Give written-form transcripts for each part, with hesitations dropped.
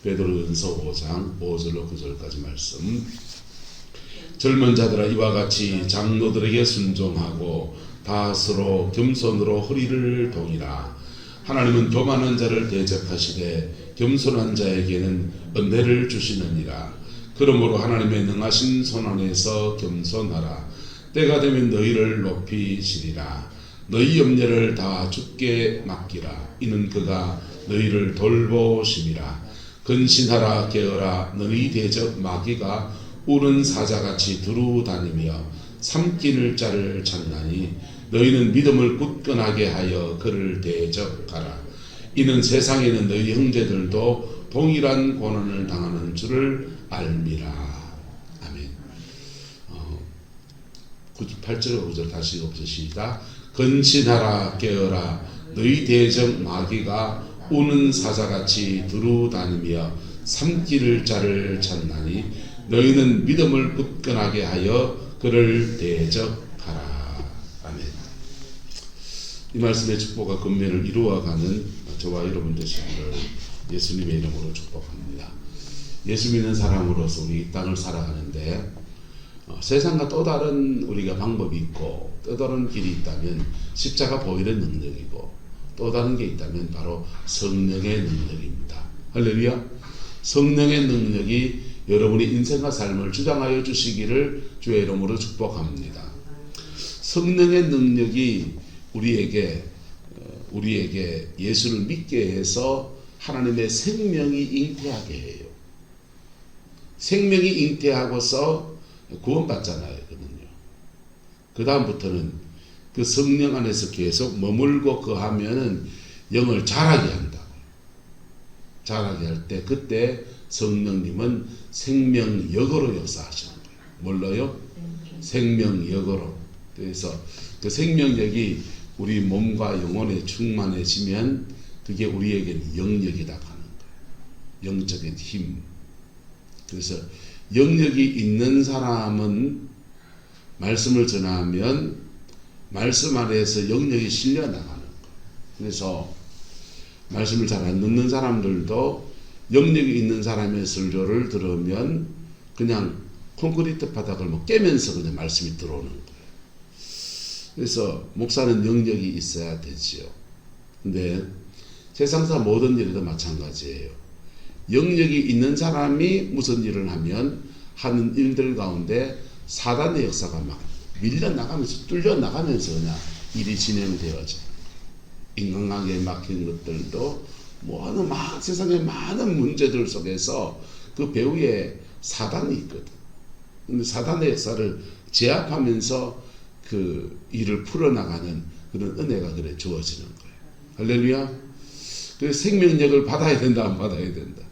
베드로전서 5장 5절로 9절까지 말씀. 젊은 자들아 이와 같이 장로들에게 순종하고 다 서로 겸손으로 허리를 동이라. 하나님은 교만한 자를 대적하시되 겸손한 자에게는 은혜를 주시느니라. 그러므로 하나님의 능하신 손안에서 겸손하라. 때가 되면 너희를 높이시리라. 너희 염려를 다 주께 맡기라. 이는 그가 너희를 돌보심이라. 근신하라 깨어라. 너희 대적 마귀가 우는 사자같이 두루 다니며 삼키는 자를 찾나니 너희는 믿음을 굳건하게 하여 그를 대적하라. 이는 세상에는 너희 형제들도 동일한 고난을 당하는 줄을 알미라. 아멘. 8절 9절 다시 읽어보시다. 근신하라 깨어라. 너희 대적 마귀가 우는 사자같이 두루 다니며 삼키는 자를 찾나니 너희는 믿음을 굳건하게 하여 그를 대적하라. 아멘. 이 말씀의 축복과 권면을 이루어가는 저와 여러분 되시기를 예수님의 이름으로 축복합니다. 예수 믿는 사람으로서 우리 이 땅을 살아가는데 세상과 또 다른 우리가 방법이 있고 또 다른 길이 있다면 십자가 보혈의 능력이고 또 다른 게 있다면 바로 성령의 능력입니다. 할렐루야. 성령의 능력이 여러분의 인생과 삶을 주장하여 주시기를 주의 이름으로 축복합니다. 성령의 능력이 우리에게 예수를 믿게 해서 하나님의 생명이 잉태하게 해요. 생명이 잉태하고서 구원받잖아요. 그 다음부터는 그 성령 안에서 계속 머물고 거하면은 영을 자라게 한다. 자라게 할 때 그때 성령님은 생명역으로 역사하시는 거예요. 뭘로요? 생명역으로. 그래서 그 생명력이 우리 몸과 영혼에 충만해지면 그게 우리에게는 영역이다 하는 거예요. 영적인 힘. 그래서 영역이 있는 사람은 말씀을 전하면 말씀 안에서 영역이 실려 나가는 거예요. 그래서 말씀을 잘 안 듣는 사람들도 영역이 있는 사람의 설교를 들으면 그냥 콘크리트 바닥을 깨면서 그냥 말씀이 들어오는 거예요. 그래서 목사는 영역이 있어야 되지요. 근데 세상사 모든 일에도 마찬가지예요. 영역이 있는 사람이 무슨 일을 하면 하는 일들 가운데 사단의 역사가 막 밀려나가면서 뚫려나가면서 그냥 일이 진행되어져. 인간관계에 막힌 것들도 막 세상의 많은 문제들 속에서 그 배후에 사단이 있거든. 근데 사단의 역사를 제압하면서 그 일을 풀어나가는 그런 은혜가 그래 주어지는 거예요. 할렐루야. 그 생명력을 받아야 된다, 안 받아야 된다.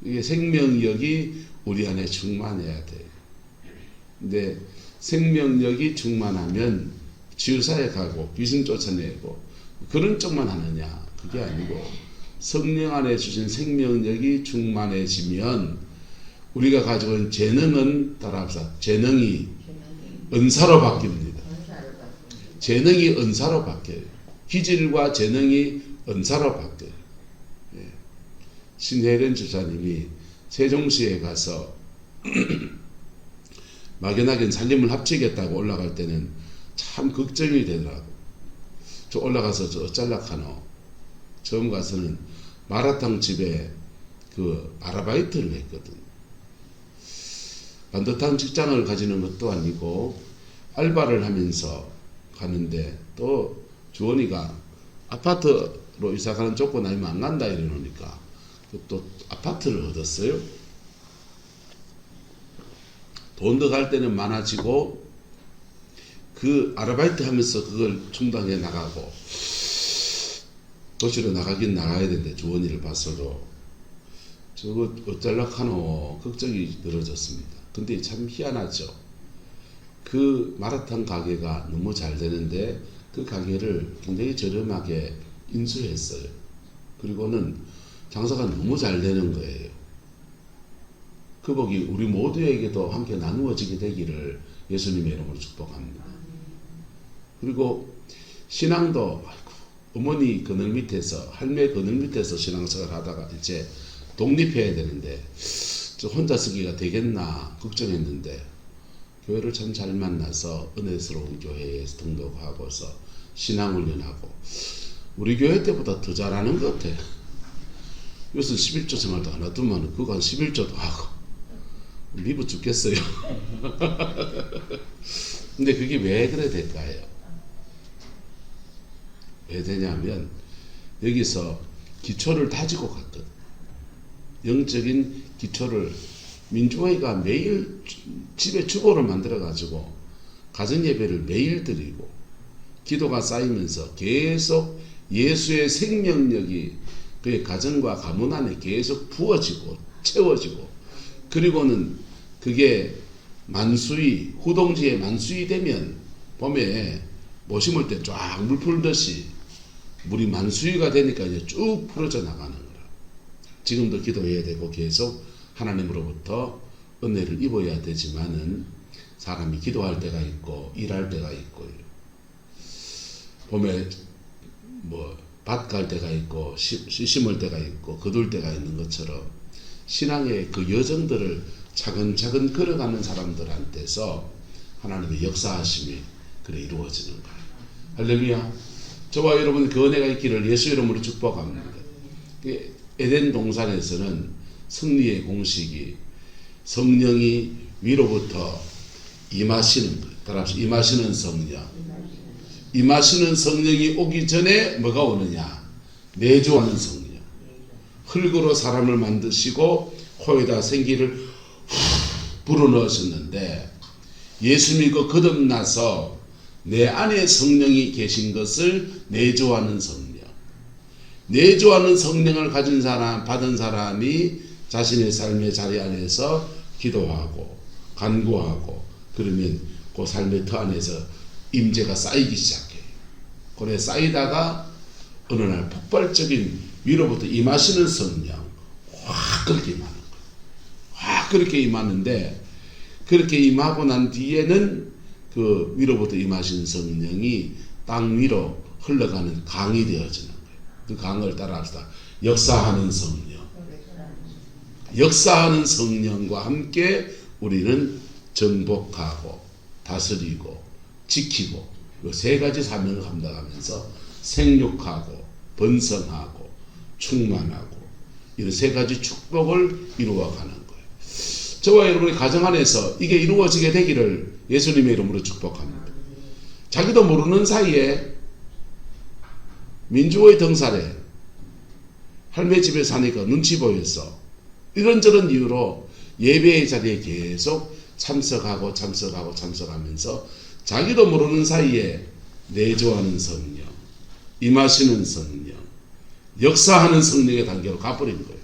이게 생명력이 우리 안에 충만해야 돼요. 근데 생명력이 충만하면 치유사에 가고 귀신 쫓아내고 그런 쪽만 하느냐? 그게 아니고 성령 안에 주신 생명력이 충만해지면 우리가 가지고 있는 재능은 따라합시다. 재능이 은사로 바뀝니다. 재능이 은사로 바뀌어요. 기질과 재능이 은사로 바뀌어요. 예. 신혜련 주사님이 세종시에 가서 막연하게 살림을 합치겠다고 올라갈 때는 참 걱정이 되더라고. 저 올라가서 저 어쩔락하노. 처음 가서는 마라탕 집에 그 아르바이트를 했거든. 반듯한 직장을 가지는 것도 아니고 알바를 하면서 가는데 또 주원이가 아파트로 이사가는 조건 아니면 안 간다 이러니까 또 아파트를 얻었어요. 돈 더 갈 때는 많아지고 그 아르바이트 하면서 그걸 충당해 나가고 도시로 나가긴 나가야 되는데 주원이를 봤어도 저거 어쩔락하노 걱정이 늘어졌습니다. 근데 참 희한하죠. 그 마라탕 가게가 너무 잘 되는데 그 가게를 굉장히 저렴하게 인수했어요. 그리고는 장사가 너무 잘 되는 거예요. 그 복이 우리 모두에게도 함께 나누어지게 되기를 예수님의 이름으로 축복합니다. 그리고 신앙도 어머니 그늘 밑에서 할매 그늘 밑에서 신앙생활 하다가 이제 독립해야 되는데 저 혼자 쓰기가 되겠나 걱정했는데 교회를 참 잘 만나서 은혜스러운 교회에서 등록하고서 신앙훈련하고 우리 교회 때보다 더 잘하는 것 같아. 요새 11조 생활도 하나 두면 그간 11조도 하고 미부 죽겠어요. 근데 그게 왜 그래 될까요? 왜 되냐면 여기서 기초를 다지고 갔거든. 영적인 기초를 민주회가 매일 집에 주보를 만들어 가지고 가정 예배를 매일 드리고 기도가 쌓이면서 계속 예수의 생명력이 그의 가정과 가문 안에 계속 부어지고 채워지고 그리고는 그게 만수이 후동지에 만수이 되면 봄에 못 심을 때 쫙 물 풀듯이 물이 만수위가 되니까 이제 쭉 풀어져 나가는 거라. 지금도 기도해야 되고 계속 하나님으로부터 은혜를 입어야 되지만은 사람이 기도할 때가 있고 일할 때가 있고요. 봄에 뭐 밭 갈 때가 있고 심을 때가 있고 거둘 때가 있는 것처럼 신앙의 그 여정들을 차근차근 걸어가는 사람들한테서 하나님의 역사하심이 그래 이루어지는 거예요. 할렐루야. 저와 여러분 그 은혜가 있기를 예수 이름으로 축복합니다. 에덴 동산에서는 승리의 공식이 성령이 위로부터 임하시는 거예요. 따라서 임하시는 성령. 임하시는 성령이 오기 전에 뭐가 오느냐? 내주하는 성령. 흙으로 사람을 만드시고 코에다 생기를 불어넣으셨는데 예수 믿고 거듭나서 내 안에 성령이 계신 것을 내주하는 성령. 내주하는 성령을 가진 사람, 받은 사람이 자신의 삶의 자리 안에서 기도하고 간구하고 그러면 그 삶의 터 안에서 임재가 쌓이기 시작해요. 그래 쌓이다가 어느 날 폭발적인 위로부터 임하시는 성령 확 그렇게 임하는 거예요. 확 그렇게 임하는데 그렇게 임하고 난 뒤에는 그 위로부터 임하신 성령이 땅 위로 흘러가는 강이 되어지는 거예요. 그 강을 따라합시다. 역사하는 성령. 역사하는 성령과 함께 우리는 정복하고 다스리고 지키고 이 세 가지 사명을 감당하면서 생육하고 번성하고 충만하고 이런 세 가지 축복을 이루어가는 거예요. 저와 여러분의 가정 안에서 이게 이루어지게 되기를 예수님의 이름으로 축복합니다. 자기도 모르는 사이에 민주호의 등살에 할매 집에 사니까 눈치 보여서 이런저런 이유로 예배의 자리에 계속 참석하면서 자기도 모르는 사이에 내조하는 성령, 임하시는 성령, 역사하는 성령의 단계로 가버린 거예요.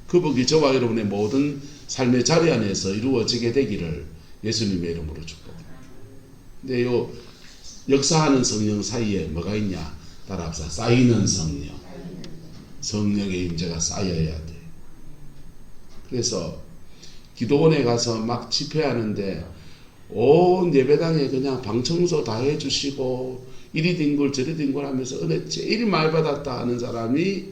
그 복이 저와 여러분의 모든 삶의 자리 안에서 이루어지게 되기를 예수님의 이름으로 축복합니다. 근데 요 역사하는 성령 사이에 뭐가 있냐? 따라합시다. 쌓이는 성령. 성령의 임재가 쌓여야 돼. 그래서 기도원에 가서 막 집회하는데 온 예배당에 그냥 방청소 다 해주시고 이리 뒹굴 저리 뒹굴 하면서 은혜 제일 많이 받았다 하는 사람이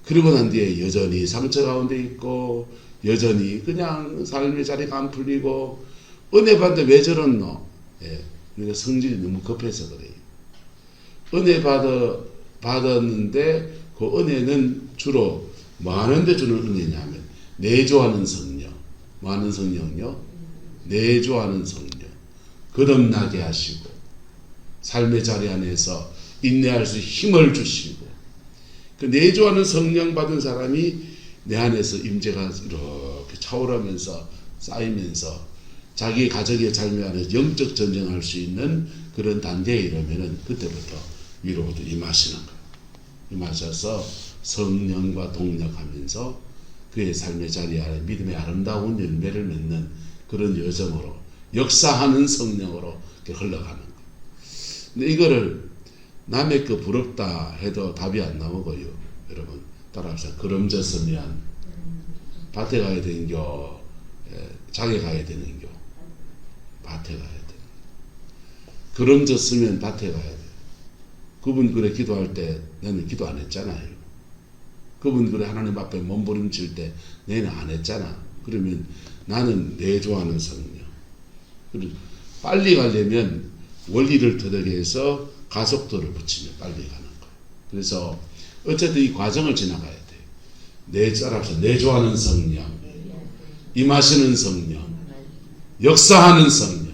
그러고 난 뒤에 여전히 상처 가운데 있고 여전히 그냥 삶의 자리가 안 풀리고 은혜 받는데 왜 저렇노? 예, 우리가 성질이 너무 급해서 그래요. 은혜 받았는데 그 은혜는 주로 뭐 하는데 주는 은혜냐면 내조하는 성령. 뭐 하는 성령요? 내조하는 성령. 거듭나게 하시고 삶의 자리 안에서 인내할 수 힘을 주시고 그 내조하는 성령 받은 사람이 내 안에서 임재가 이렇게 차오르면서 쌓이면서 자기 가정의 삶 안에서 영적 전쟁할 수 있는 그런 단계에 이르면은 그때부터 위로부터 임하시는 거예요. 임하셔서 성령과 동력하면서 그의 삶의 자리 안에 믿음의 아름다운 열매를 맺는 그런 여정으로 역사하는 성령으로 흘러가는 거예요. 근데 이거를 남의 거 부럽다 해도 답이 안 나오고요. 여러분 따라합시다. 그럼졌으면 밭에 가야 되는겨, 장에 가야 되는겨, 밭에 가야 돼. 그럼졌으면 밭에 가야 돼. 그분 그래 기도할 때 나는 기도 안 했잖아요. 그분 그래 하나님 앞에 몸부림칠 때 내는 안 했잖아. 그러면 나는 내조하는 성령. 그리고 빨리 가려면 원리를 터득해서 가속도를 붙이면 빨리 가는 거예요. 그래서 어쨌든 이 과정을 지나가야 돼요. 따라서 내조하는 성령, 임하시는 성령, 역사하는 성령.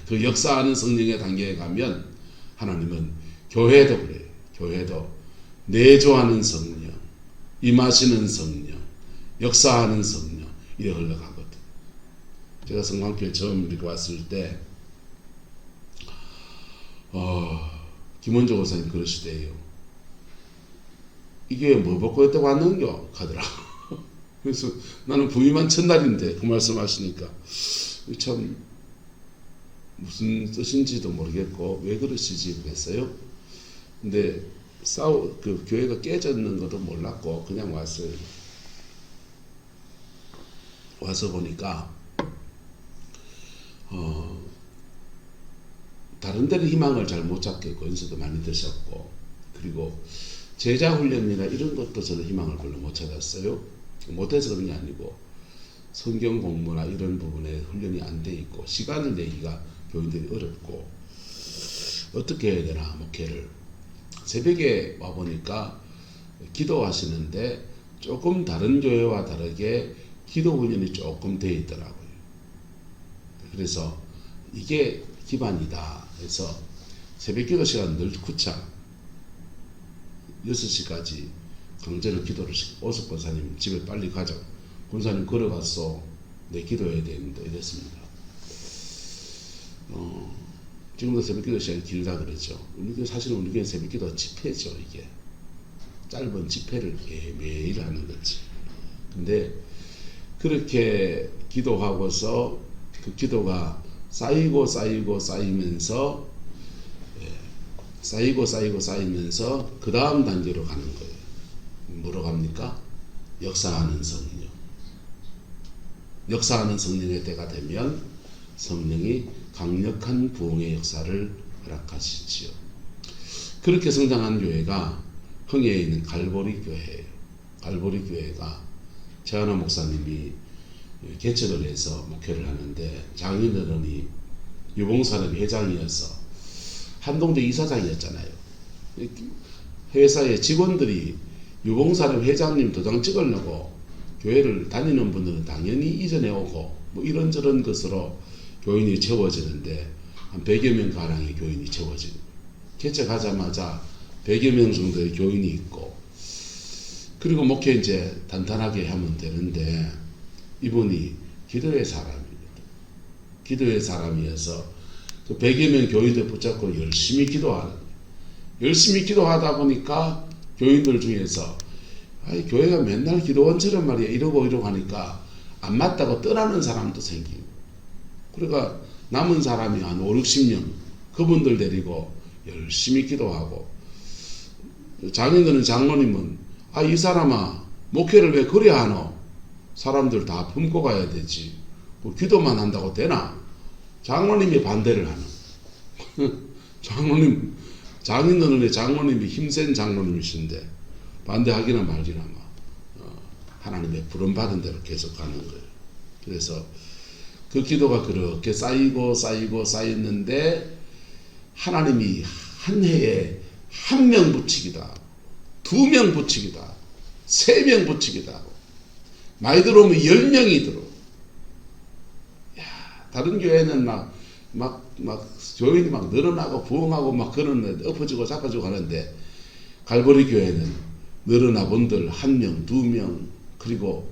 그 역사하는 성령의 단계에 가면 하나님은 교회도 그래요. 교회도 내조하는 성령, 임하시는 성령, 역사하는 성령 이래 흘러가거든. 제가 성광교회 처음 이렇게 왔을 때 김원조 고사님 그러시대요. 이게 뭐 먹고 있다고 왔는겨? 가더라. 그래서 나는 부임한 첫날인데 그 말씀 하시니까 참 무슨 뜻인지도 모르겠고 왜 그러시지 그랬어요. 근데 그 교회가 깨졌는 것도 몰랐고 그냥 왔어요. 와서 보니까 다른 데는 희망을 잘 못 잡겠고 연수도 많이 드셨고 그리고 제자 훈련이나 이런 것도 저는 희망을 별로 못 찾았어요. 못해서 그런 게 아니고 성경 공부나 이런 부분에 훈련이 안 돼 있고 시간을 내기가 교인들이 어렵고 어떻게 해야 되나 목회를 새벽에 와보니까 기도하시는데 조금 다른 교회와 다르게 기도 훈련이 조금 돼 있더라고요. 그래서 이게 기반이다 해서 새벽 기도 시간 늘 구차 6시까지 강제로 기도를 시키고 오숙 권사님 집에 빨리 가자. 권사님 걸어갔어. 내 기도해야 되는데 이랬습니다. 지금도 새벽 기도 시간이 길다 그러죠. 사실은 우리 교회 새벽 기도 집회죠. 이게 짧은 집회를 매일 하는 거지. 근데 그렇게 기도하고서 그 기도가 쌓이면서 그 다음 단계로 가는 거예요. 뭐로 갑니까? 역사하는 성령. 역사하는 성령의 때가 되면 성령이 강력한 부흥의 역사를 허락하시지요. 그렇게 성장한 교회가 흥해에 있는 갈보리 교회예요. 갈보리 교회가 최하나 목사님이 개척을 해서 목회를 하는데 장인어른이 유봉산업 회장이어서 한동대 이사장이었잖아요. 회사의 직원들이 유봉산업 회장님 도장 찍으려고 교회를 다니는 분들은 당연히 이전에 오고 뭐 이런저런 것으로 교인이 채워지는데 한 100여 명 가량의 교인이 채워지는 거예요. 개척하자마자 100여 명 정도의 교인이 있고 그리고 목회 이제 단단하게 하면 되는데 이분이 기도의 사람입니다. 기도의 사람이어서 그 100여 명 교인들 붙잡고 열심히 기도하는 거예요. 열심히 기도하다 보니까 교인들 중에서 아이 교회가 맨날 기도원처럼 말이야 이러고 하니까 안 맞다고 떠나는 사람도 생기고 그러니까 남은 사람이 한 5, 60명 그분들 데리고 열심히 기도하고 장인들은 장로님은 이 사람아 목회를 왜 그래 하노? 사람들 다 품고 가야 되지. 뭐 기도만 한다고 되나? 장로님이 반대를 하는. 장인어른의 장로님이 힘센 장로님이신데 반대하기나 말기나 하나님의 부름받은 대로 계속 가는 거예요. 그래서 그 기도가 그렇게 쌓였는데 하나님이 한 해에 1명 붙이기다, 2명 붙이기다, 3명 붙이기다. 많이 들어오면 10명이 들어. 다른 교회는 교인이 늘어나고 부흥하고 그러는데 엎어지고 잡아지고 하는데 갈보리 교회는 늘어나 본들 1명, 2명 그리고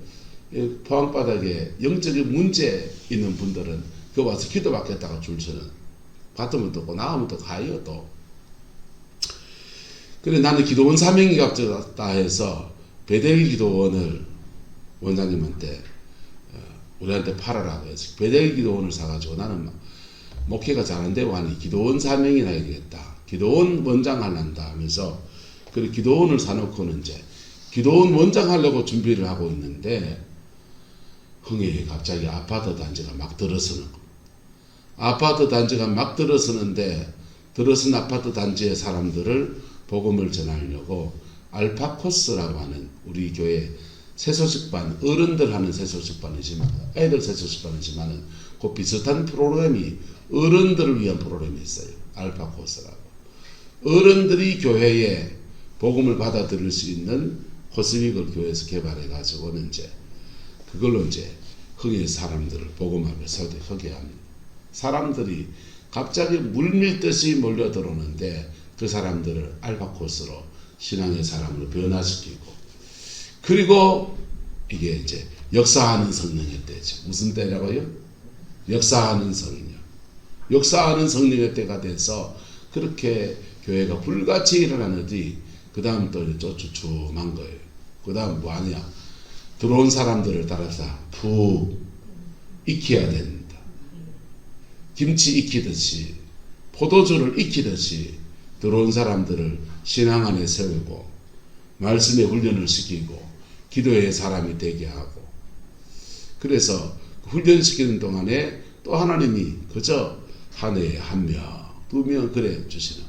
포항바닥에 영적인 문제 있는 분들은 그 와서 기도 받겠다가 줄 서는 받으면 또 나가면 또 가요 또. 그래 나는 기도원 사명이 갑자다 해서 베델 기도원을 원장님한테 우리한테 팔아라고 해서 베델 기도원을 사가지고 나는 목회가 잘 안 되고 하니 기도원 사명이나 해야겠다. 기도원 원장 하란다 하면서 그 기도원을 사놓고는 이제 기도원 원장 하려고 준비를 하고 있는데 흥해에 갑자기 아파트 단지가 막 들어서는 거. 아파트 단지가 막 들어서는데 들어선 아파트 단지의 사람들을 복음을 전하려고 알파코스라고 하는 우리 교회 새소식반, 어른들 하는 새소식반이지만, 애들 새소식반이지만은 그 비슷한 프로그램이 어른들을 위한 프로그램이 있어요. 알파코스라고. 어른들이 교회에 복음을 받아들일 수 있는 코스믹을 교회에서 개발해가지고는 이제 그걸로 이제 흥의 사람들을 복음 앞에 설득하게 합니다. 사람들이 갑자기 물밀듯이 몰려들어오는데 그 사람들을 알파코스로 신앙의 사람으로 변화시키고, 그리고 이게 이제 역사하는 성령의 때죠. 무슨 때라고요? 역사하는 성령. 역사하는 성령의 때가 돼서 그렇게 교회가 불같이 일어나는지 그 다음 또 쭈쭈쭈한 거예요. 그 다음 뭐 하냐? 들어온 사람들을 따라서 푹 익혀야 된다. 김치 익히듯이, 포도주를 익히듯이 들어온 사람들을 신앙 안에 세우고 말씀에 훈련을 시키고 기도의 사람이 되게 하고, 그래서 훈련시키는 동안에 또 하나님이 그저 한 해에 1명, 2명 그래 주시는,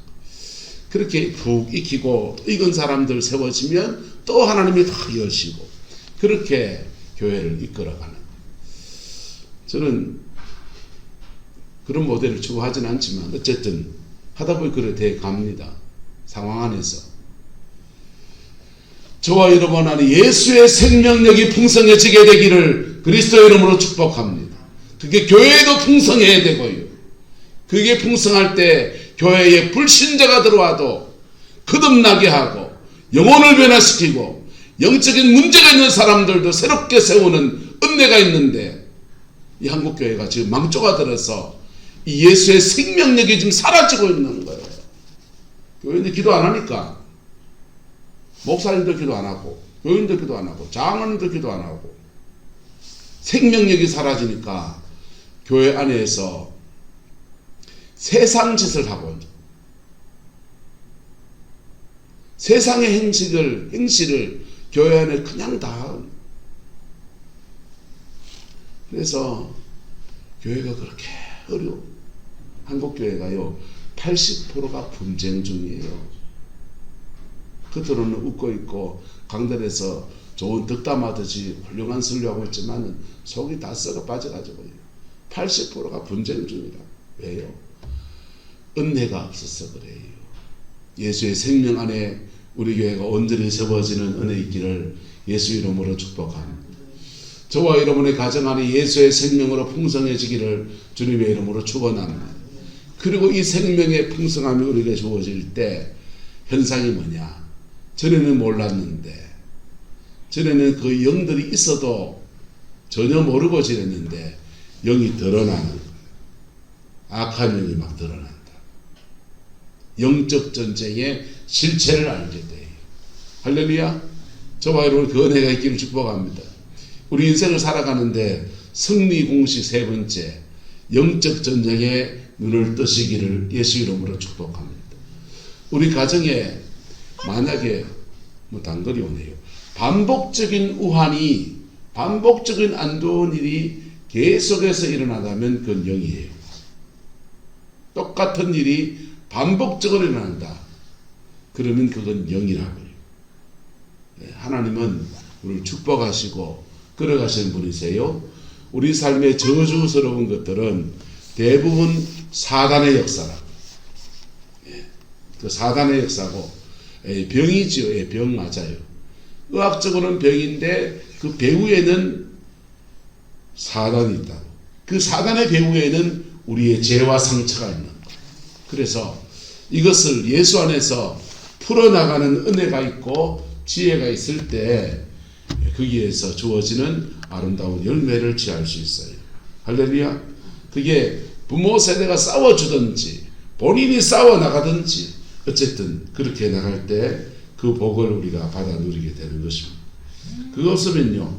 그렇게 푹 익히고 익은 사람들 세워지면 또 하나님이 다 여시고, 그렇게 교회를 이끌어가는. 저는 그런 모델을 추구하진 않지만 어쨌든 하다 보니 그래 돼 갑니다. 상황 안에서. 저와 여러분 안에 예수의 생명력이 풍성해지게 되기를 그리스도의 이름으로 축복합니다. 그게 교회도 풍성해야 되고요. 그게 풍성할 때 교회에 불신자가 들어와도 거듭나게 하고 영혼을 변화시키고 영적인 문제가 있는 사람들도 새롭게 세우는 은혜가 있는데, 이 한국교회가 지금 망조가 들어서 이 예수의 생명력이 지금 사라지고 있는 거예요. 교회인들 기도 안 하니까, 목사님들 기도 안 하고 교인들 기도 안 하고 장로님들 기도 안 하고 생명력이 사라지니까 교회 안에서 세상 짓을 하고 세상의 행실을 교회 안에 그냥 다. 그래서 교회가 그렇게 어려워. 한국교회가요 80%가 분쟁 중이에요. 겉으로는 웃고 있고 강단에서 좋은 덕담하듯이 훌륭한 설교하고 있지만 속이 다 썩어 빠져가지고요 80%가 분쟁 중이라. 왜요? 은혜가 없어서 그래요. 예수의 생명 안에 우리 교회가 온전히 세워지는 은혜 있기를 예수 이름으로 축복합니다. 저와 여러분의 가정 안에 예수의 생명으로 풍성해지기를 주님의 이름으로 축원합니다. 그리고 이 생명의 풍성함이 우리에게 주어질 때 현상이 뭐냐? 전에는 몰랐는데, 전에는 그 영들이 있어도 전혀 모르고 지냈는데 영이 드러나는 거예요. 악한 영이 막 드러난다. 영적 전쟁의 실체를 알게 돼요. 할렐루야. 저와 여러분 그 은혜가 있기를 축복합니다. 우리 인생을 살아가는데 승리 공식 3번째, 영적 전쟁에 눈을 뜨시기를 예수 이름으로 축복합니다. 우리 가정에 만약에 뭐 단거리 오네요. 반복적인 우환이, 반복적인 안 좋은 일이 계속해서 일어나다면 그건 영이에요. 똑같은 일이 반복적으로 일어난다. 그러면 그건 영이라고요. 하나님은 우리를 축복하시고 끌어가시는 분이세요. 우리 삶의 저주스러운 것들은 대부분 사단의 역사라고. 그 사단의 역사고, 병이지요. 병 맞아요. 의학적으로는 병인데 그 배후에는 사단이 있다고. 그 사단의 배후에는 우리의 죄와 상처가 있는 거예요. 그래서 이것을 예수 안에서 풀어나가는 은혜가 있고 지혜가 있을 때 거기에서 주어지는 아름다운 열매를 취할 수 있어요. 할렐루야. 그게 부모 세대가 싸워주든지 본인이 싸워나가든지 어쨌든 그렇게 나갈 때 그 복을 우리가 받아 누리게 되는 것입니다. 그것은요,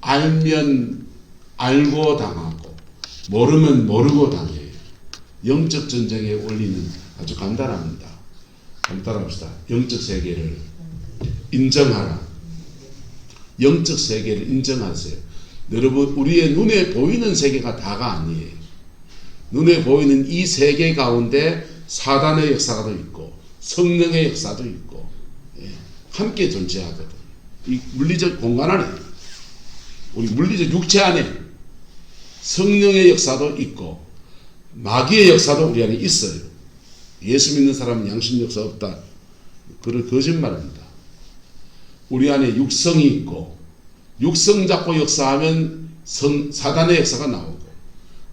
알면 알고 당하고 모르면 모르고 당해요. 영적 전쟁의 원리는 아주 간단합니다. 간단합시다. 영적 세계를 인정하라. 영적 세계를 인정하세요. 여러분, 우리의 눈에 보이는 세계가 다가 아니에요. 눈에 보이는 이 세계 가운데 사단의 역사가 있고 성령의 역사도 있고 함께 존재하거든. 이 물리적 공간 안에, 우리 물리적 육체 안에 성령의 역사도 있고 마귀의 역사도 우리 안에 있어요. 예수 믿는 사람은 양심 역사 없다. 그런 거짓말입니다. 우리 안에 육성이 있고 육성 잡고 역사하면 사단의 역사가 나오고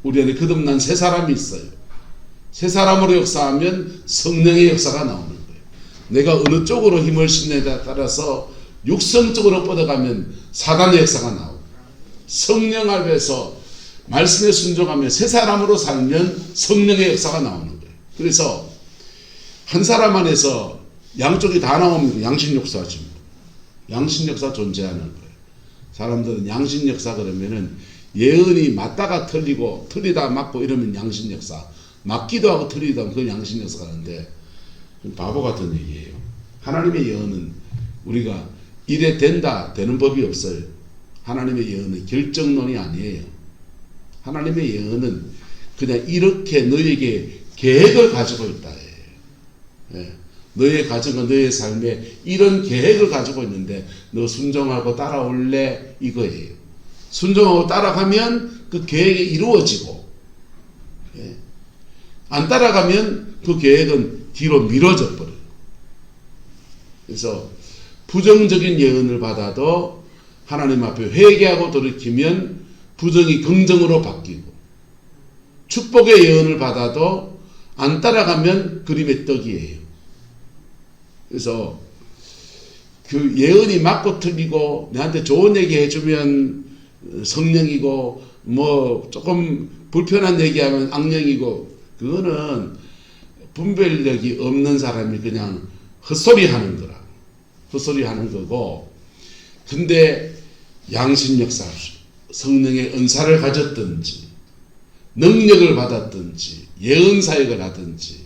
우리 안에 거듭난 새 사람이 있어요. 새 사람으로 역사하면 성령의 역사가 나오는 거예요. 내가 어느 쪽으로 힘을 쓰느냐에 따라서 육성 쪽으로 뻗어가면 사단의 역사가 나오고 성령 앞에서 말씀에 순종하며 새 사람으로 살면 성령의 역사가 나오는 거예요. 그래서 한 사람 안에서 양쪽이 다 나오면 양심 역사지. 양심 역사 존재하는 거예요. 사람들은 양심 역사 그러면은 예언이 맞다가 틀리고 틀리다 맞고 이러면 양심 역사, 맞기도 하고 틀리기도 하고 그건 양심 역사가 하는데 바보 같은 얘기예요. 하나님의 예언은 우리가 이래 된다 되는 법이 없어요. 하나님의 예언은 결정론이 아니에요. 하나님의 예언은 그냥 이렇게 너에게 계획을 가지고 있다. 예. 너의 가정과 너의 삶에 이런 계획을 가지고 있는데 너 순종하고 따라올래 이거예요. 순종하고 따라가면 그 계획이 이루어지고 예. 안 따라가면 그 계획은 뒤로 미뤄져 버려요. 그래서 부정적인 예언을 받아도 하나님 앞에 회개하고 돌이키면 부정이 긍정으로 바뀌고 축복의 예언을 받아도 안 따라가면 그림의 떡이에요. 그래서 그 예언이 맞고 틀리고 내한테 좋은 얘기 해주면 성령이고 뭐 조금 불편한 얘기하면 악령이고 그거는 분별력이 없는 사람이 그냥 헛소리 하는 거라. 헛소리 하는 거고 근데 양심 역사 성령의 은사를 가졌든지 능력을 받았든지 예언 사역을 하든지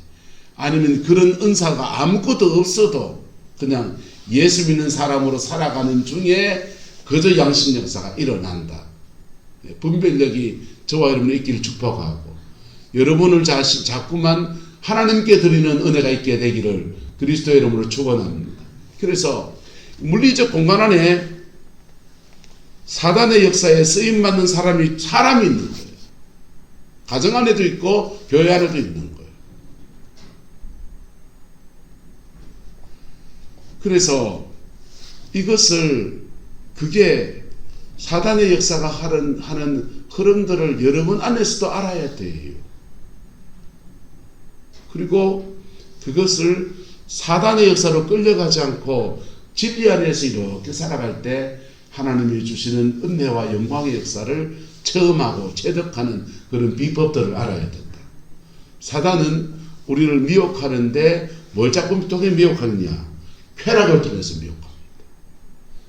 아니면 그런 은사가 아무것도 없어도 그냥 예수 믿는 사람으로 살아가는 중에 그저 양심 역사가 일어난다. 분별력이 저와 여러분이 있기를 축복하고 여러분을 자꾸만 하나님께 드리는 은혜가 있게 되기를 그리스도의 이름으로 축원합니다. 그래서 물리적 공간 안에 사단의 역사에 쓰임받는 사람이 있는 거예요. 가정 안에도 있고 교회 안에도 있는 거예요. 그래서 이것을 그게 사단의 역사가 하는 흐름들을 여러분 안에서도 알아야 돼요. 그리고 그것을 사단의 역사로 끌려가지 않고 진리 안에서 이렇게 살아갈 때 하나님이 주시는 은혜와 영광의 역사를 체험하고 체득하는 그런 비법들을 알아야 된다. 사단은 우리를 미혹하는데 뭘 자꾸 통해 미혹하느냐? 쾌락을 통해서 미혹합니다.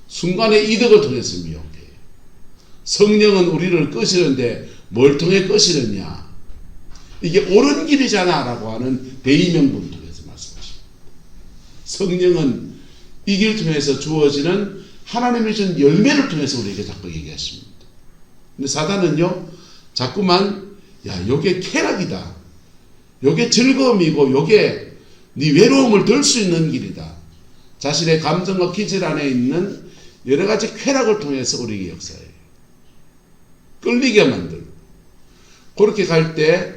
순간의 이득을 통해서 미혹해요. 성령은 우리를 끄시는데 뭘 통해 끄시느냐? 이게 옳은 길이잖아 라고 하는 대의명분을 통해서 말씀하십니다. 성령은 이 길 통해서 주어지는 하나님이 준 열매를 통해서 우리에게 자꾸 얘기하십니다. 근데 사단은요 자꾸만 야 요게 쾌락이다, 요게 즐거움이고 요게 네 외로움을 덜 수 있는 길이다, 자신의 감정과 기질 안에 있는 여러 가지 쾌락을 통해서 우리에게 역사해요. 끌리게 만들고 그렇게 갈 때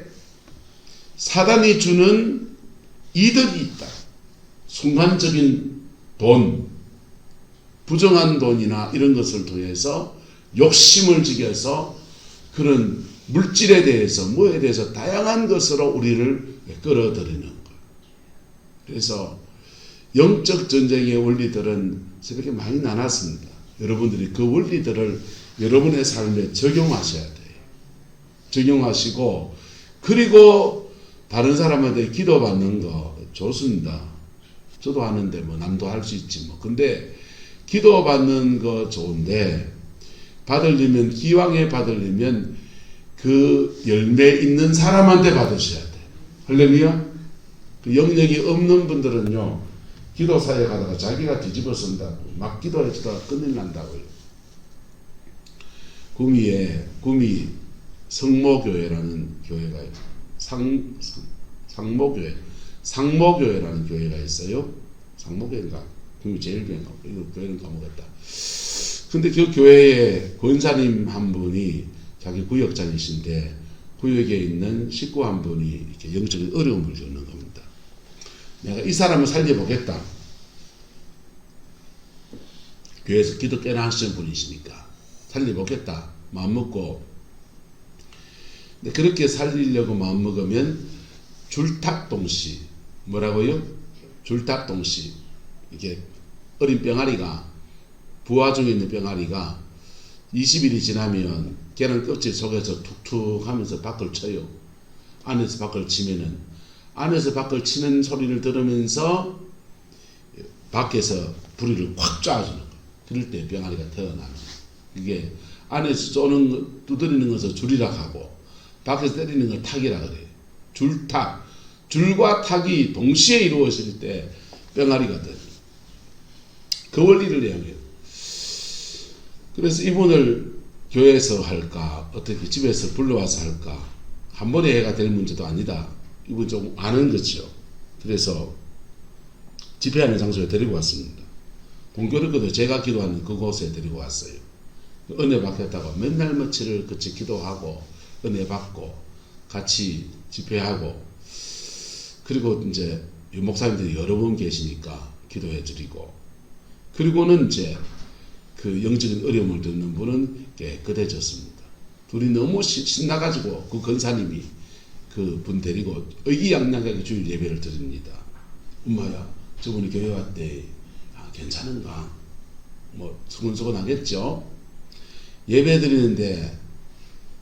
사단이 주는 이득이 있다. 순간적인 돈, 부정한 돈이나 이런 것을 통해서 욕심을 지겨서 그런 물질에 대해서 뭐에 대해서 다양한 것으로 우리를 끌어들이는 거예요. 그래서 영적 전쟁의 원리들은 새벽에 많이 나눴습니다. 여러분들이 그 원리들을 여러분의 삶에 적용하셔야 돼요. 적용하시고 그리고 다른 사람한테 기도받는 거 좋습니다. 저도 하는데 뭐 남도 할 수 있지 뭐. 근데 기도받는 거 좋은데 받으려면 기왕에 받으려면 그 열매 있는 사람한테 받으셔야 돼요. 할렐루야. 그 영역이 없는 분들은요 기도 사에 가다가 자기가 뒤집어 쓴다고 막 기도해주다가 끝내 난다고요. 구미에 구미 성모교회라는 교회가 상모교회라는 교회가 있어요. 상모교회인가? 그게 제일 이거 교회는 까먹었다. 근데 그 교회에 권사님 한 분이 자기 구역장이신데 구역에 있는 식구 한 분이 이렇게 영적인 어려움을 겪는 겁니다. 내가 이 사람을 살려보겠다. 교회에서 기도 꽤나 하시는 분이시니까 살려보겠다 마음먹고, 근데 그렇게 살리려고 마음먹으면 줄탁동시, 뭐라고요? 줄탁동시, 이게 어린 병아리가, 부화 중에 있는 병아리가 20일이 지나면 걔는 껍질 속에서 툭툭 하면서 밖을 쳐요. 안에서 밖을 치면은, 안에서 밖을 치는 소리를 들으면서 밖에서 부리를 확 쏴주는 거예요. 그럴 때 병아리가 태어나는, 이게 안에서 쏘는, 두드리는 것을 줄이라 하고 밖에서 때리는 걸 탁이라 그래요. 줄탁, 줄과 탁이 동시에 이루어질 때 병아리가 돼요. 그 원리를 이야기해요. 그래서 이분을 교회에서 할까, 어떻게 집에서 불러와서 할까, 한 번에 해가 될 문제도 아니다. 이분 좀 아는 거죠. 그래서 집회하는 장소에 데리고 왔습니다. 동교를 제가 기도하는 그곳에 데리고 왔어요. 은혜 받겠다고 맨날 며칠을 같이 기도하고 은혜 받고 같이 집회하고, 그리고 이제 목사님들이 여러 분 계시니까 기도해 드리고, 그리고는 이제 그 영적인 어려움을 듣는 분은 깨끗해졌습니다. 둘이 너무 신나가지고 그 권사님이 그 분 데리고 의기양양하게 주일 예배를 드립니다. 엄마야, 저분이 교회 왔대. 아, 괜찮은가? 뭐 수근수근 하겠죠. 예배 드리는데,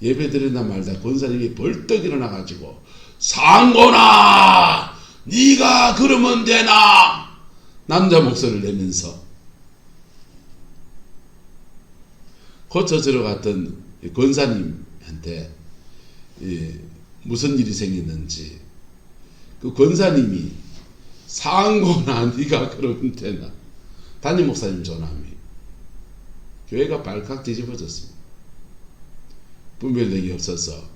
예배 드린다 말다 권사님이 벌떡 일어나가지고, 상고나 네가 그러면 되나? 남자 목소리를 내면서 고쳐 들어갔던 권사님한테 무슨 일이 생겼는지, 그 권사님이 상고나 네가 그러면 되나? 담임 목사님 전함이 교회가 발칵 뒤집어졌습니다. 분별력이 없어서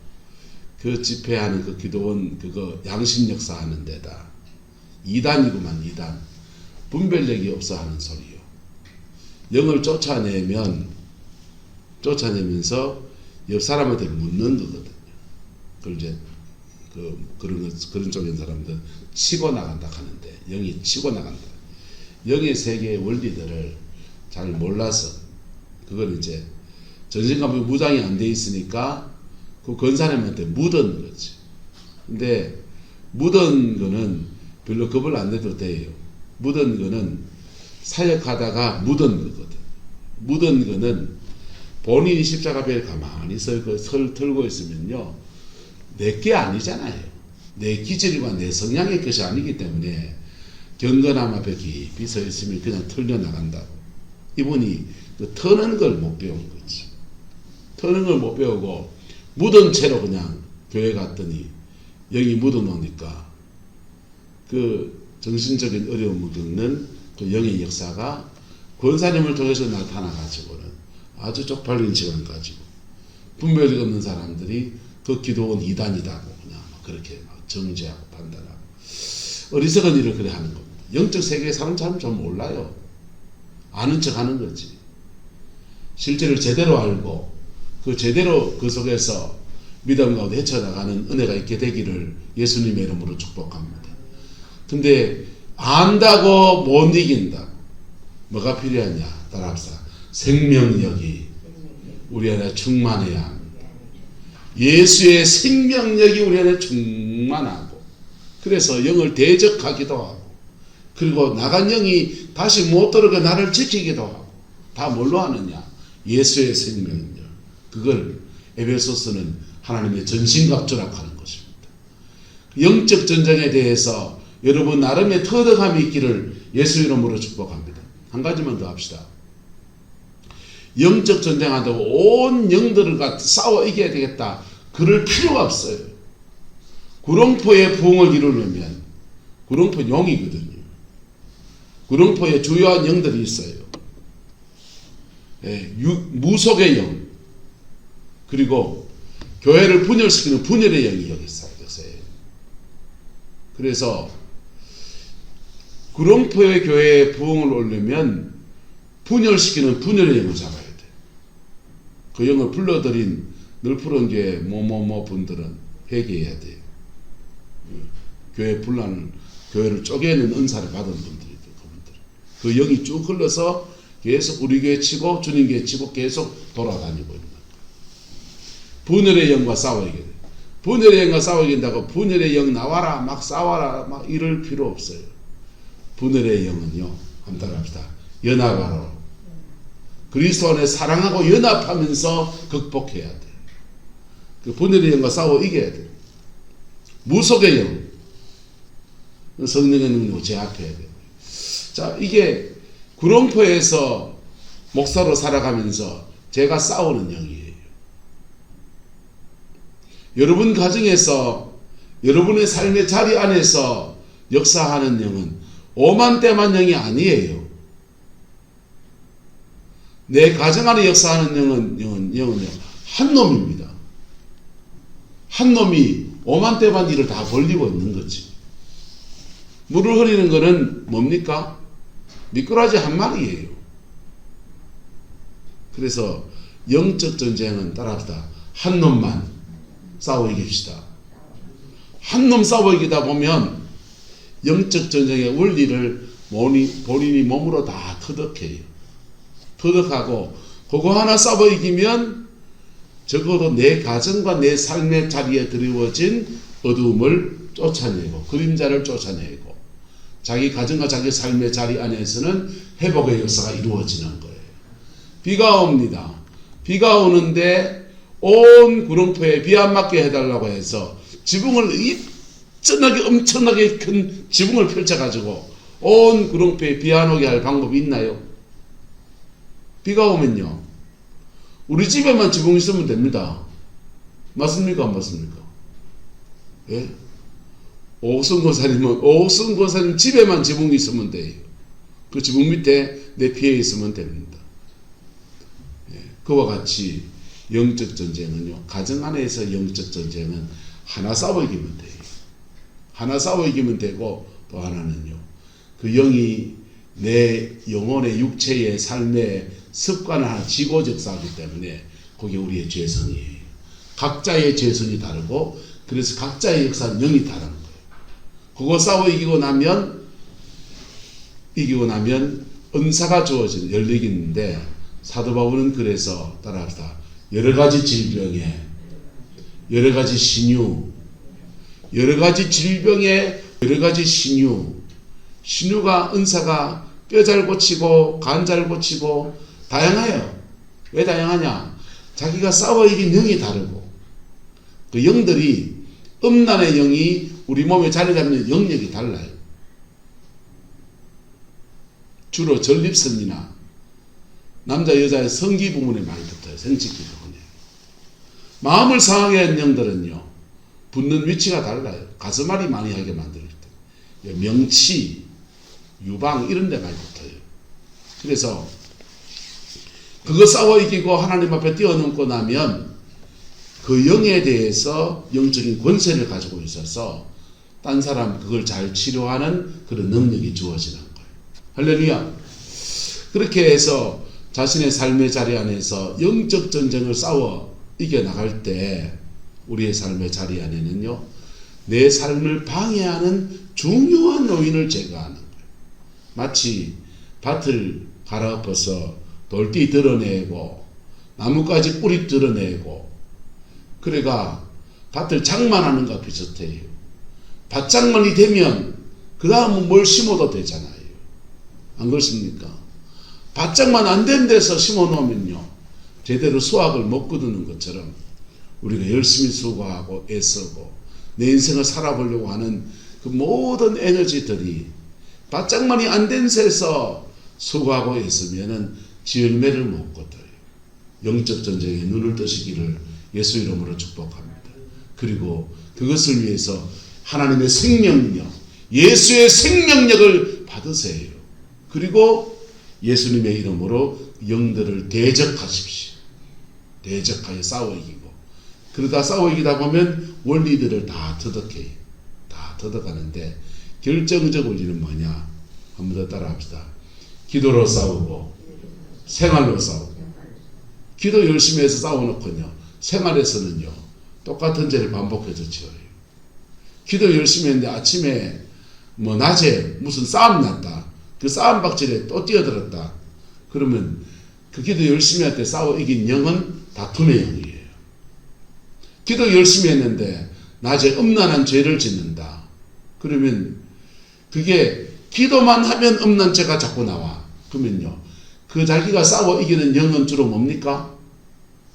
그 집회하는 그 기도원 그거 양심 역사 하는 데다 이단이구만, 이단. 분별력이 없어 하는 소리요. 영을 쫓아내면서 옆 사람한테 묻는 거거든요. 그걸 이제 그런 쪽인 사람들 치고 나간다 하는데, 영이 치고 나간다. 영의 세계의 원리들을 잘 몰라서 그걸 이제 전신갑이 무장이 안 돼 있으니까 그 권사님한테 묻은 거지. 근데 묻은 거는 별로 겁을 안 내도 돼요. 묻은 거는 사역하다가 묻은 거거든. 묻은 거는 본인이 십자가배를 가만히 털고 있으면요, 내게 아니잖아요. 내 기질과 내 성향의 것이 아니기 때문에 경건함 앞에 깊이 서 있으면 그냥 털려나간다고. 이분이 그 터는 걸 못 배운 거지. 터는 걸 못 배우고 묻은 채로 그냥 교회 갔더니 영이 묻어놓으니까 그 정신적인 어려움을 겪는 그 영의 역사가 권사님을 통해서 나타나가지고는 아주 쪽팔린 시간 가지고 분별이 없는 사람들이 그 기도원 이단이다고 그냥 그렇게 정죄하고 판단하고 어리석은 일을 그래 하는 겁니다. 영적 세계에 사는 사람 좀 몰라요. 아는 척 하는 거지. 실제를 제대로 알고 그 제대로 그 속에서 믿음 가운데 헤쳐나가는 은혜가 있게 되기를 예수님의 이름으로 축복합니다. 근데 안다고 못 이긴다. 뭐가 필요하냐? 따라합시다. 생명력이 우리 안에 충만해야 합니다. 예수의 생명력이 우리 안에 충만하고, 그래서 영을 대적하기도 하고, 그리고 나간 영이 다시 못 들어가 나를 지키기도 하고, 다 뭘로 하느냐? 예수의 생명력. 그걸 에베소서는 하나님의 전신갑주라고 하는 것입니다. 영적 전쟁에 대해서 여러분 나름의 터득함이 있기를 예수 이름으로 축복합니다. 한 가지만 더 합시다. 영적 전쟁한다고 온 영들과 싸워 이겨야 되겠다. 그럴 필요가 없어요. 구룡포의 부흥을 이루려면, 구룡포 용이거든요. 구룡포에 주요한 영들이 있어요. 무속의 영, 그리고 교회를 분열시키는 분열의 영이 여기 있어요. 그래서 구룡포의 교회에 부흥을 올리면 분열시키는 분열의 영을 잡아야 돼. 그 영을 불러들인 늘푸른교회 뭐뭐뭐 분들은 회개해야 돼요. 교회 분란을, 교회를 쪼개는 은사를 받은 분들이죠. 그분들. 그 영이 쭉 흘러서 계속 우리 교회 치고 주님 교회 치고 계속 돌아다니고 있는 거예요. 분열의 영과 싸워야 돼. 분열의 영과 싸워야 된다고 분열의 영 나와라 막 싸워라 막 이럴 필요 없어요. 분열의 영은요, 한번 따라합시다. 연합하러 그리스도 안에 사랑하고 연합하면서 극복해야 돼. 그 분열의 영과 싸워 이겨야 돼. 무속의 영, 성령의 능력을 제압해야 돼. 자, 이게 구룡포에서 목사로 살아가면서 제가 싸우는 영이에요. 여러분 가정에서 여러분의 삶의 자리 안에서 역사하는 영은 오만때만 영이 아니에요. 내 가정 안에 역사하는 영은요, 한 놈입니다. 한 놈이 오만때만 일을 다 벌리고 있는 거지. 물을 흐리는 거는 뭡니까? 미꾸라지 한 마리예요. 그래서 영적 전쟁은 따라합시다. 한 놈만 싸워 이깁시다. 한 놈 싸워 이기다 보면 영적 전쟁의 원리를 본인이 몸으로 다 터득해요. 터득하고 그거 하나 싸워 이기면 적어도 내 가정과 내 삶의 자리에 드리워진 어두움을 쫓아내고 그림자를 쫓아내고 자기 가정과 자기 삶의 자리 안에서는 회복의 역사가 이루어지는 거예요. 비가 옵니다. 비가 오는데 온 구룡포에 비 안 맞게 해달라고 해서 지붕을 엄청나게 큰 지붕을 펼쳐가지고 온 구룡포에 비 안 오게 할 방법이 있나요? 비가 오면요, 우리 집에만 지붕이 있으면 됩니다. 맞습니까? 안 맞습니까? 예? 오옥순 권사님 집에만 지붕이 있으면 돼요. 그 지붕 밑에 내 피해 있으면 됩니다. 예. 그와 같이 영적 전쟁은요, 가정 안에서 영적 전쟁은 하나 싸워 이기면 돼요. 하나 싸워 이기면 되고, 또 하나는요, 그 영이 내 영혼의 육체의 삶의 습관을 하나 지고 적사하기 때문에 그게 우리의 죄성이에요. 각자의 죄성이 다르고, 그래서 각자의 역사는 영이 다른 거예요. 그거 싸워 이기고 나면 은사가 주어지는 열력이 있는데, 사도 바울은 그래서 따라합시다. 여러 가지 질병에, 여러 가지 신유가 은사가 뼈 잘 고치고 간 잘 고치고 다양해요. 왜 다양하냐? 자기가 싸워 이긴 영이 다르고, 그 영들이, 음란의 영이 우리 몸에 자리 잡는 영역이 달라요. 주로 전립선이나 남자 여자의 성기 부분에 많이 붙어요. 생殖기 부분에. 마음을 상하게 한 영들은요, 붙는 위치가 달라요. 가슴앓이 많이 하게 만들 때, 명치, 유방 이런 데 많이 붙어요. 그래서 그거 싸워 이기고 하나님 앞에 뛰어넘고 나면 그 영에 대해서 영적인 권세를 가지고 있어서 딴 사람 그걸 잘 치료하는 그런 능력이 주어지는 거예요. 할렐루야. 그렇게 해서 자신의 삶의 자리 안에서 영적 전쟁을 싸워 이겨나갈 때 우리의 삶의 자리 안에는요, 내 삶을 방해하는 중요한 요인을 제거하는 거예요. 마치 밭을 갈아엎어서 돌띠 드러내고 나뭇가지 뿌리 드러내고 그래가 밭을 장만하는 것과 비슷해요. 밭장만이 되면 그 다음은 뭘 심어도 되잖아요. 안 그렇습니까? 밭장만 안 된 데서 심어 놓으면요, 제대로 수확을 못 거두는 것처럼 우리가 열심히 수고하고 애쓰고 내 인생을 살아보려고 하는 그 모든 에너지들이 밭장만이 안 된 데서 수고하고 애쓰면은 지열매를 못 거둬요. 영적 전쟁에 눈을 뜨시기를 예수 이름으로 축복합니다. 그리고 그것을 위해서 하나님의 생명력, 예수의 생명력을 받으세요. 그리고 예수님의 이름으로 영들을 대적하십시오. 대적하여 싸워 이기고, 그러다 싸워 이기다 보면 원리들을 다 터득해요. 다 터득하는데 결정적 원리는 뭐냐? 한 번 더 따라합시다. 기도로 싸우고 생활로 싸우고. 기도 열심히 해서 싸워놓고요, 생활에서는요 똑같은 죄를 반복해서 지어요. 기도 열심히 했는데 아침에 낮에 무슨 싸움 났다, 그 싸움 박질에 또 뛰어들었다, 그러면 그 기도 열심히 할 때 싸워 이긴 영은 다툼의 영이에요. 기도 열심히 했는데 낮에 음란한 죄를 짓는다, 그러면 그게 기도만 하면 음란 죄가 자꾸 나와. 그러면요, 그 자기가 싸워 이기는 영은 주로 뭡니까?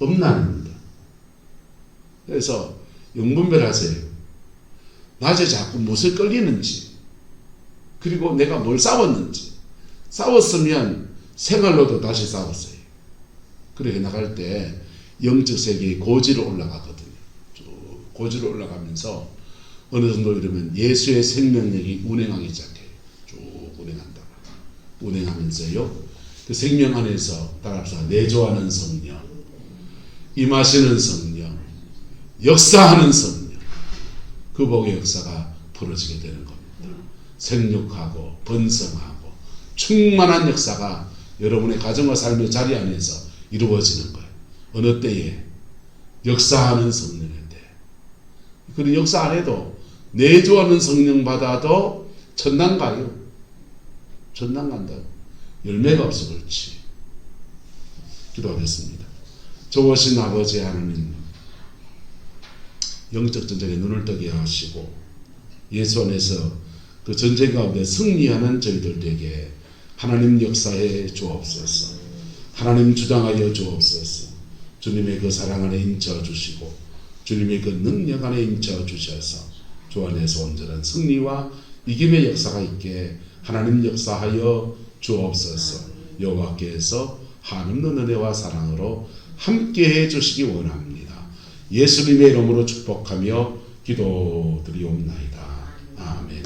음란입니다. 그래서 영분별하세요. 낮에 자꾸 무엇을 끌리는지, 그리고 내가 뭘 싸웠는지. 싸웠으면 생활로도 다시 싸웠어요. 그렇게 나갈 때 영적 세계의 고지로 올라가거든요. 쭉 고지로 올라가면서 어느 정도 이러면 예수의 생명력이 운행하기 시작해요. 쭉 운행한다. 운행하면서요, 그 생명 안에서 따라서 내조하는 성령, 임하시는 성령, 역사하는 성령, 그 복의 역사가 벌어지게 되는 겁니다. 생육하고 번성하고 충만한 역사가 여러분의 가정과 삶의 자리 안에서 이루어지는 거예요. 어느 때에? 역사하는 성령의 때. 그런 역사 안 해도 내조하는 성령 받아도 천당 가요. 천당 간다. 열매가 없어 그렇지. 기도하겠습니다. 좋으신 아버지 하나님, 영적 전쟁에 눈을 뜨게 하시고 예수 안에서 그 전쟁 가운데 승리하는 저희들 되게 하나님 역사해 주옵소서. 하나님 주장하여 주옵소서. 주님의 그 사랑 안에 임쳐 주시고 주님의 그 능력 안에 임쳐 주셔서 주 안에서 온전한 승리와 이김의 역사가 있게 하나님 역사하여 주옵소서. 여호와께서 한없는 은혜와 사랑으로 함께해 주시기 원합니다. 예수님의 이름으로 축복하며 기도드리옵나이다. 아멘.